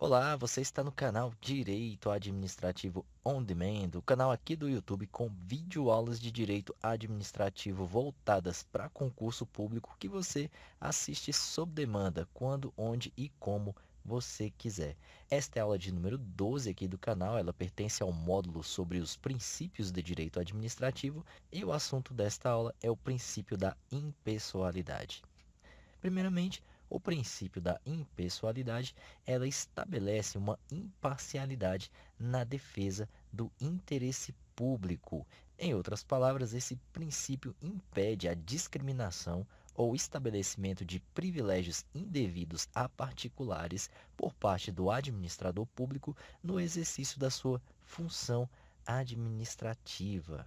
Olá, você está no canal Direito Administrativo On Demand, o canal aqui do YouTube com videoaulas de direito administrativo voltadas para concurso público que você assiste sob demanda, quando, onde e como você quiser. Esta é a aula de número 12 aqui do canal, ela pertence ao módulo sobre os princípios de direito administrativo e o assunto desta aula é o princípio da impessoalidade. Primeiramente, o princípio da impessoalidade, ela estabelece uma imparcialidade na defesa do interesse público. Em outras palavras, esse princípio impede a discriminação ou estabelecimento de privilégios indevidos a particulares por parte do administrador público no exercício da sua função administrativa.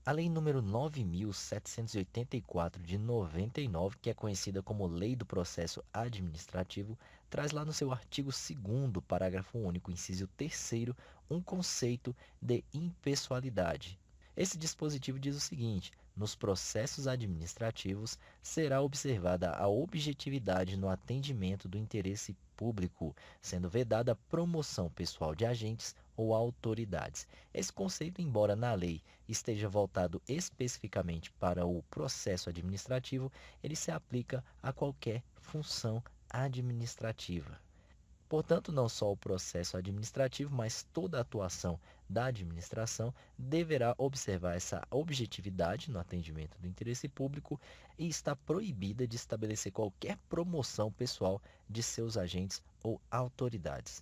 A Lei nº 9.784 de 99, que é conhecida como Lei do Processo Administrativo, traz lá no seu artigo 2º, parágrafo único, inciso 3º, um conceito de impessoalidade. Esse dispositivo diz o seguinte: nos processos administrativos será observada a objetividade no atendimento do interesse público, sendo vedada a promoção pessoal de agentes ou autoridades. Esse conceito, embora na lei esteja voltado especificamente para o processo administrativo, ele se aplica a qualquer função administrativa. Portanto, não só o processo administrativo, mas toda a atuação da administração deverá observar essa objetividade no atendimento do interesse público e está proibida de estabelecer qualquer promoção pessoal de seus agentes ou autoridades.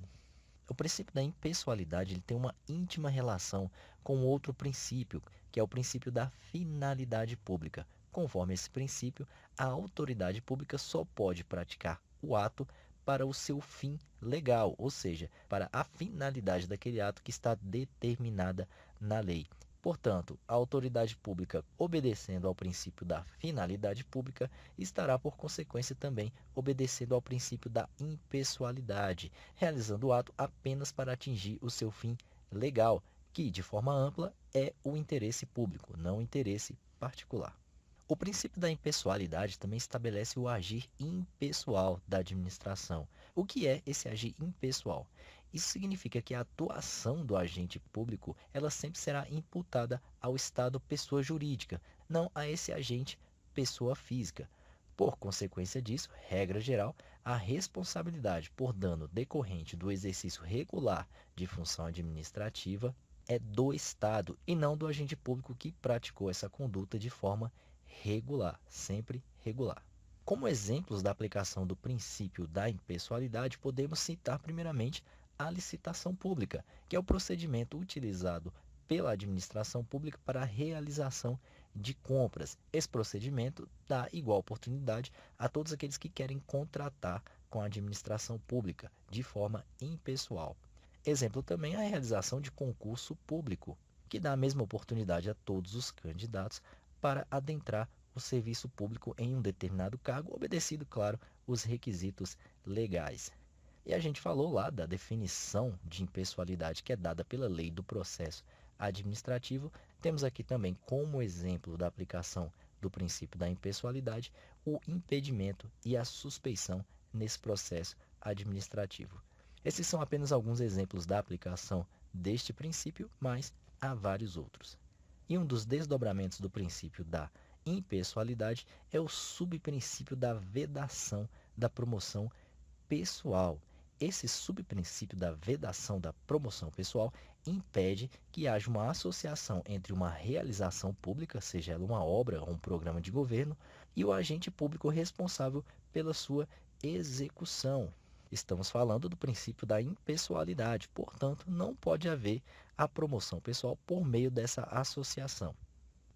O princípio da impessoalidade ele tem uma íntima relação com outro princípio, que é o princípio da finalidade pública. Conforme esse princípio, a autoridade pública só pode praticar o ato para o seu fim legal, ou seja, para a finalidade daquele ato que está determinada na lei. Portanto, a autoridade pública, obedecendo ao princípio da finalidade pública, estará, por consequência, também obedecendo ao princípio da impessoalidade, realizando o ato apenas para atingir o seu fim legal, que, de forma ampla, é o interesse público, não o interesse particular. O princípio da impessoalidade também estabelece o agir impessoal da administração. O que é esse agir impessoal? Isso significa que a atuação do agente público ela sempre será imputada ao Estado pessoa jurídica, não a esse agente pessoa física. Por consequência disso, regra geral, a responsabilidade por dano decorrente do exercício regular de função administrativa é do Estado e não do agente público que praticou essa conduta de forma regular, sempre regular. Como exemplos da aplicação do princípio da impessoalidade, podemos citar primeiramente a licitação pública, que é o procedimento utilizado pela administração pública para a realização de compras. Esse procedimento dá igual oportunidade a todos aqueles que querem contratar com a administração pública de forma impessoal. Exemplo também a realização de concurso público, que dá a mesma oportunidade a todos os candidatos para adentrar o serviço público em um determinado cargo, obedecido, claro, os requisitos legais. E a gente falou lá da definição de impessoalidade que é dada pela Lei do Processo Administrativo. Temos aqui também como exemplo da aplicação do princípio da impessoalidade o impedimento e a suspeição nesse processo administrativo. Esses são apenas alguns exemplos da aplicação deste princípio, mas há vários outros. E um dos desdobramentos do princípio da impessoalidade é o subprincípio da vedação da promoção pessoal. Esse subprincípio da vedação da promoção pessoal impede que haja uma associação entre uma realização pública, seja ela uma obra ou um programa de governo, e o agente público responsável pela sua execução. Estamos falando do princípio da impessoalidade, portanto, não pode haver a promoção pessoal por meio dessa associação.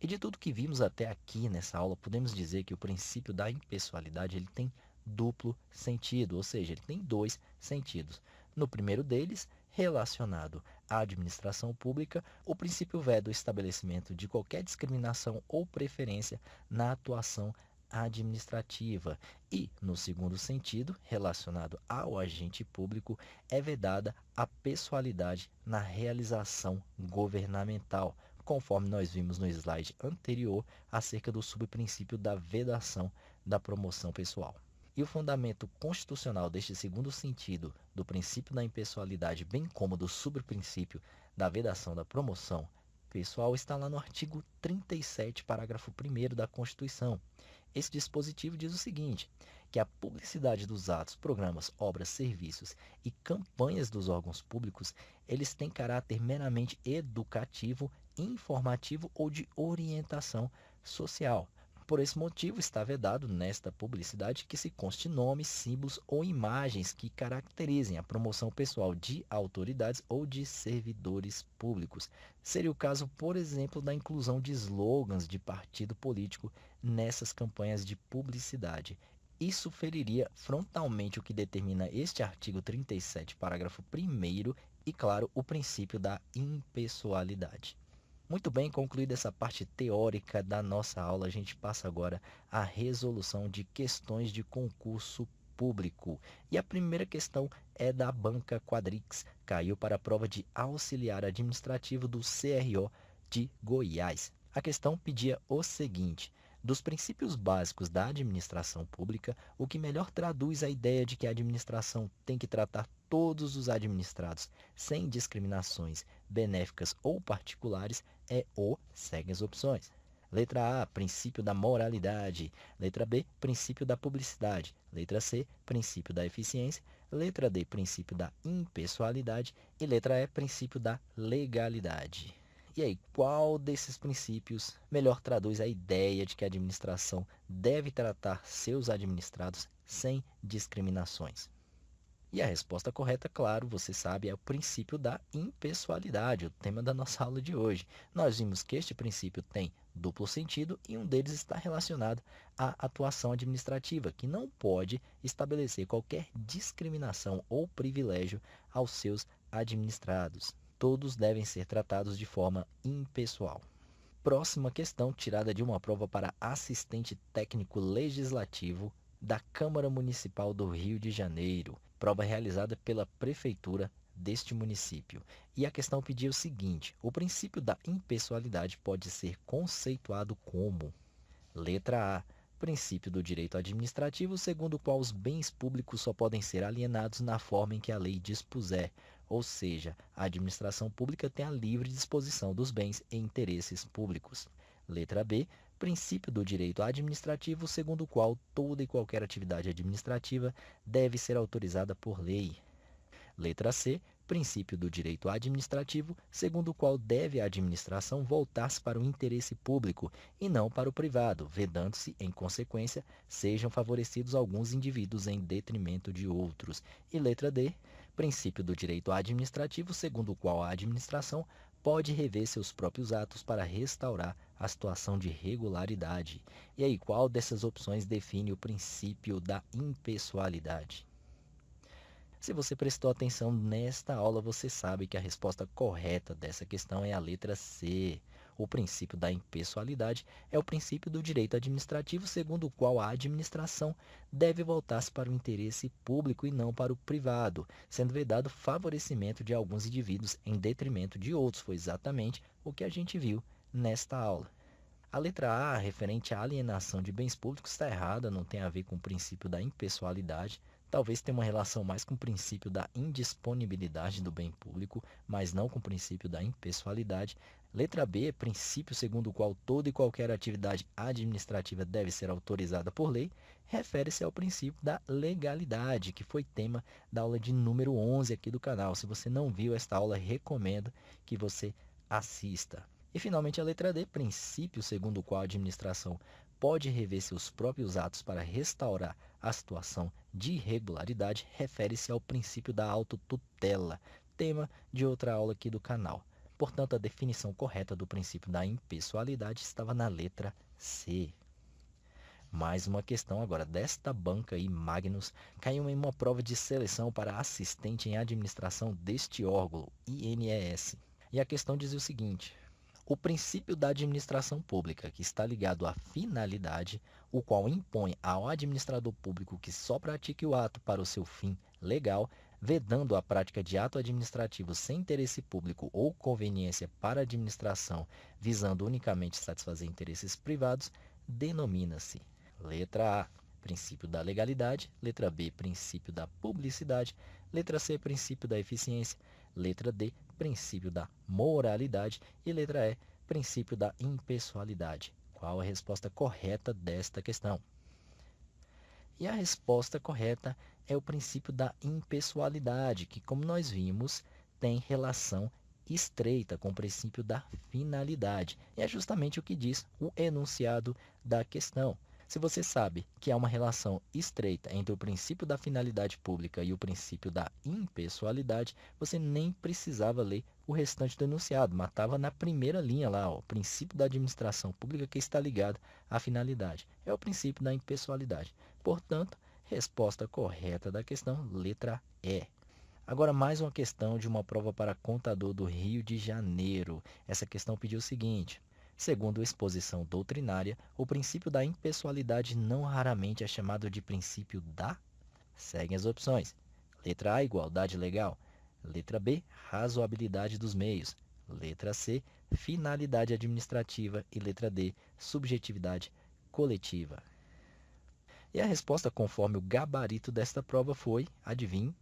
E de tudo que vimos até aqui nessa aula, podemos dizer que o princípio da impessoalidade ele tem duplo sentido, ou seja, ele tem dois sentidos. No primeiro deles, relacionado à administração pública, o princípio veda o estabelecimento de qualquer discriminação ou preferência na atuação administrativa. E, no segundo sentido, relacionado ao agente público, é vedada a pessoalidade na realização governamental, conforme nós vimos no slide anterior acerca do subprincípio da vedação da promoção pessoal. E o fundamento constitucional deste segundo sentido do princípio da impessoalidade, bem como do subprincípio da vedação da promoção pessoal, está lá no artigo 37, parágrafo 1º da Constituição. Esse dispositivo diz o seguinte, que a publicidade dos atos, programas, obras, serviços e campanhas dos órgãos públicos, eles têm caráter meramente educativo, informativo ou de orientação social. Por esse motivo, está vedado nesta publicidade que se conste nomes, símbolos ou imagens que caracterizem a promoção pessoal de autoridades ou de servidores públicos. Seria o caso, por exemplo, da inclusão de slogans de partido político nessas campanhas de publicidade. Isso feriria frontalmente o que determina este artigo 37, parágrafo 1º e, claro, o princípio da impessoalidade. Muito bem, concluída essa parte teórica da nossa aula, a gente passa agora à resolução de questões de concurso público. E a primeira questão é da banca Quadrix, caiu para a prova de auxiliar administrativo do CRO de Goiás. A questão pedia o seguinte: dos princípios básicos da administração pública, o que melhor traduz a ideia de que a administração tem que tratar todos os administrados, sem discriminações benéficas ou particulares, é o segue as opções. Letra A, princípio da moralidade. Letra B, princípio da publicidade. Letra C, princípio da eficiência. Letra D, princípio da impessoalidade. E letra E, princípio da legalidade. E aí, qual desses princípios melhor traduz a ideia de que a administração deve tratar seus administrados sem discriminações? E a resposta correta, claro, você sabe, é o princípio da impessoalidade, o tema da nossa aula de hoje. Nós vimos que este princípio tem duplo sentido e um deles está relacionado à atuação administrativa, que não pode estabelecer qualquer discriminação ou privilégio aos seus administrados. Todos devem ser tratados de forma impessoal. Próxima questão, tirada de uma prova para assistente técnico legislativo da Câmara Municipal do Rio de Janeiro. Prova realizada pela prefeitura deste município. E a questão pedia o seguinte: o princípio da impessoalidade pode ser conceituado como: letra A, princípio do direito administrativo, segundo o qual os bens públicos só podem ser alienados na forma em que a lei dispuser, ou seja, a administração pública tem a livre disposição dos bens e interesses públicos. Letra B, princípio do direito administrativo, segundo o qual toda e qualquer atividade administrativa deve ser autorizada por lei. Letra C, princípio do direito administrativo, segundo o qual deve a administração voltar-se para o interesse público e não para o privado, vedando-se, em consequência, sejam favorecidos alguns indivíduos em detrimento de outros. E letra D, princípio do direito administrativo, segundo o qual a administração pode rever seus próprios atos para restaurar a situação de regularidade. E aí, qual dessas opções define o princípio da impessoalidade? Se você prestou atenção nesta aula, você sabe que a resposta correta dessa questão é a letra C. O princípio da impessoalidade é o princípio do direito administrativo, segundo o qual a administração deve voltar-se para o interesse público e não para o privado, sendo vedado favorecimento de alguns indivíduos em detrimento de outros. Foi exatamente o que a gente viu nesta aula. A letra A, referente à alienação de bens públicos, está errada, não tem a ver com o princípio da impessoalidade. Talvez tenha uma relação mais com o princípio da indisponibilidade do bem público, mas não com o princípio da impessoalidade. Letra B, princípio segundo o qual toda e qualquer atividade administrativa deve ser autorizada por lei, refere-se ao princípio da legalidade, que foi tema da aula de número 11 aqui do canal. Se você não viu esta aula, recomendo que você assista. E finalmente a letra D, princípio segundo o qual a administração pode rever seus próprios atos para restaurar a situação de irregularidade, refere-se ao princípio da autotutela, tema de outra aula aqui do canal. Portanto, a definição correta do princípio da impessoalidade estava na letra C. Mais uma questão agora desta banca aí, Magnus, caiu em uma prova de seleção para assistente em administração deste órgão, INES. E a questão dizia o seguinte: o princípio da administração pública, que está ligado à finalidade, o qual impõe ao administrador público que só pratique o ato para o seu fim legal, vedando a prática de ato administrativo sem interesse público ou conveniência para a administração, visando unicamente satisfazer interesses privados, denomina-se. Letra A, princípio da legalidade. Letra B, princípio da publicidade. Letra C, princípio da eficiência. Letra D, princípio da moralidade. E letra E, princípio da impessoalidade. Qual a resposta correta desta questão? E a resposta correta é o princípio da impessoalidade, que, como nós vimos, tem relação estreita com o princípio da finalidade. E é justamente o que diz o enunciado da questão. Se você sabe que há uma relação estreita entre o princípio da finalidade pública e o princípio da impessoalidade, você nem precisava ler o restante do enunciado. Matava na primeira linha lá, ó, o princípio da administração pública que está ligado à finalidade. É o princípio da impessoalidade. Portanto, resposta correta da questão, letra E. Agora, mais uma questão de uma prova para contador do Rio de Janeiro. Essa questão pediu o seguinte: segundo a exposição doutrinária, o princípio da impessoalidade não raramente é chamado de princípio da... Seguem as opções. Letra A, igualdade legal. Letra B, razoabilidade dos meios. Letra C, finalidade administrativa. E letra D, subjetividade coletiva. E a resposta conforme o gabarito desta prova foi, adivinhe,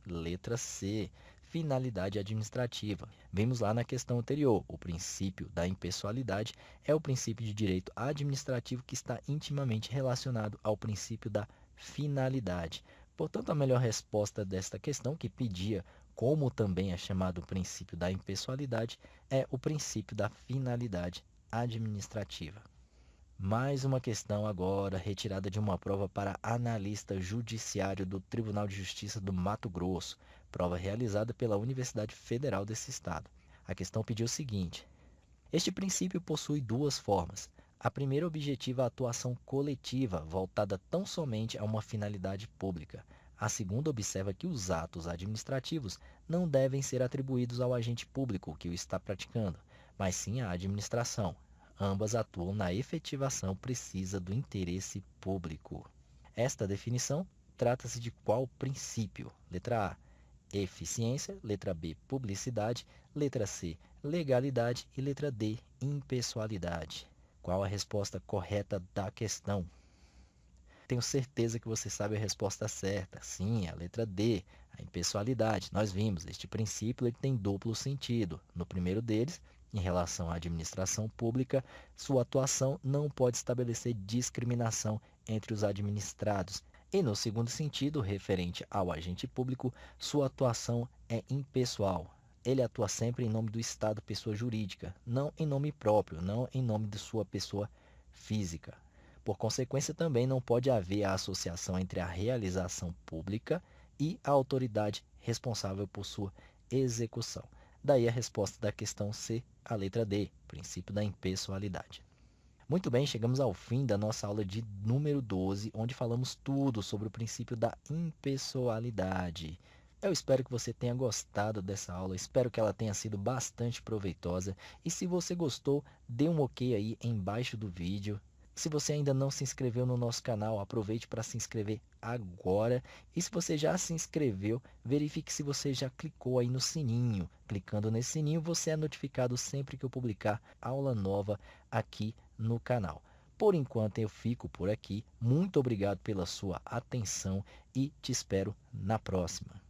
letra C, finalidade administrativa. Vimos lá na questão anterior, o princípio da impessoalidade é o princípio de direito administrativo que está intimamente relacionado ao princípio da finalidade. Portanto, a melhor resposta desta questão, que pedia como também é chamado o princípio da impessoalidade, é o princípio da finalidade administrativa. Mais uma questão agora retirada de uma prova para analista judiciário do Tribunal de Justiça do Mato Grosso, prova realizada pela Universidade Federal desse estado. A questão pediu o seguinte: este princípio possui duas formas. A primeira objetiva a atuação coletiva, voltada tão somente a uma finalidade pública. A segunda observa que os atos administrativos não devem ser atribuídos ao agente público que o está praticando, mas sim à administração. Ambas atuam na efetivação precisa do interesse público. Esta definição trata-se de qual princípio? Letra A, eficiência. Letra B, publicidade. Letra C, legalidade. E letra D, impessoalidade. Qual a resposta correta da questão? Tenho certeza que você sabe a resposta certa. Sim, é a letra D, a impessoalidade. Nós vimos, este princípio ele tem duplo sentido. No primeiro deles, em relação à administração pública, sua atuação não pode estabelecer discriminação entre os administrados. E no segundo sentido, referente ao agente público, sua atuação é impessoal. Ele atua sempre em nome do Estado, pessoa jurídica, não em nome próprio, não em nome de sua pessoa física. Por consequência, também não pode haver a associação entre a realização pública e a autoridade responsável por sua execução. Daí a resposta da questão C, a letra D, princípio da impessoalidade. Muito bem, chegamos ao fim da nossa aula de número 12, onde falamos tudo sobre o princípio da impessoalidade. Eu espero que você tenha gostado dessa aula, espero que ela tenha sido bastante proveitosa. E se você gostou, dê um ok aí embaixo do vídeo. Se você ainda não se inscreveu no nosso canal, aproveite para se inscrever agora. E se você já se inscreveu, verifique se você já clicou aí no sininho. Clicando nesse sininho, você é notificado sempre que eu publicar aula nova aqui no canal. Por enquanto, eu fico por aqui. Muito obrigado pela sua atenção e te espero na próxima.